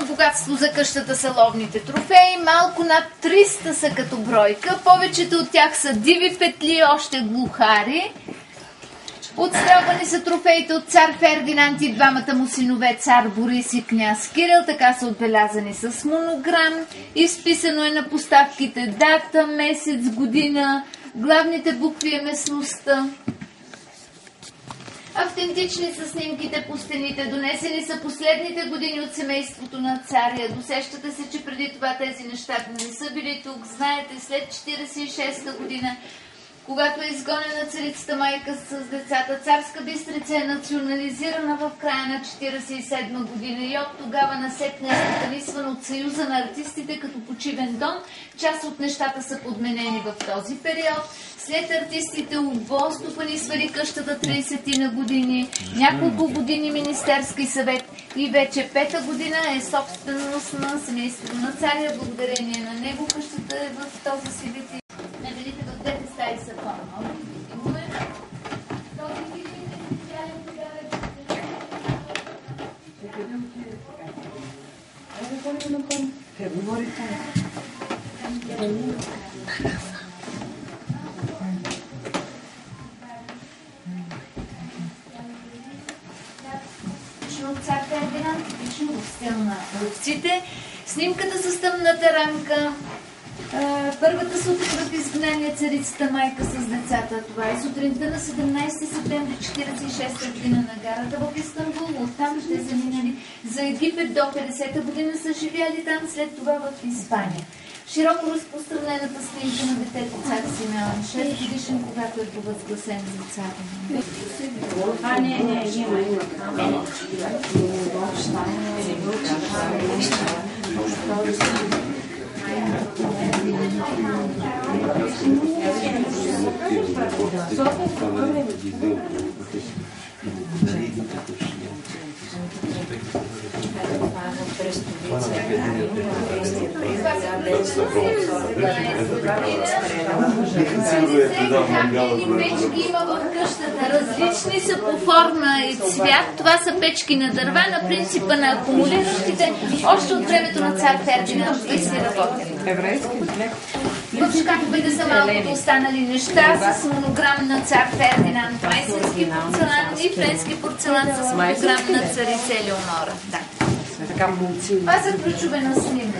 богатство за къщата са ловните трофеи. Малко над 300 са като бройка. Повечето от тях са диви петли, още глухари. Отстрелвани са трофеите от цар Фердинанд и двамата му синове, цар Борис и княз Кирил. Така са отбелязани с монограм. Изписано е на поставките дата, месец, година. Главните букви е местността. Автентични са снимките по стените. Донесени са последните години от семейството на царя. Досещате се, че преди това тези неща не са били тук. Знаете, след 46-та година, когато е изгонена царицата майка с децата, Царска Бистрица е национализирана в края на 47 година и от тогава насетне е стопанисван от Съюза на артистите като почивен дом. Част от нещата са подменени в този период. След артистите УБО стопанисвали къщата 30 на години, няколко години Министерски съвет и вече 5-та година е собственост на семейството на царя. Благодарение на него къщата е в този си вид. Мебелите в двете стаи са по-нови. От цар Фердинанд, типично в стил на ловците. Снимката с тъмната рамка. Първата сутрин в изгнание царицата майка с децата. Това е сутринта на 17 септември 1946 година на гарата в Истанбул. Оттам ще заминали за Египет до 50-та година, са живяли там, след това в Испания. Широко разпространената снимка на детето цар Симеон, 6 годишен, когато е провъзгласен за цар. Печки има в къщата. Различни са по форма и цвят. Това са печки на дърва на принципа на акумулиращите. Още от времето на цар Фердинанд и си работят. В шкафовете са малкото останали неща с монограм на цар Фердинанд, майсински порцелан и френски порцелан с монограм на царица Елеонора. Това са ключове на снимка.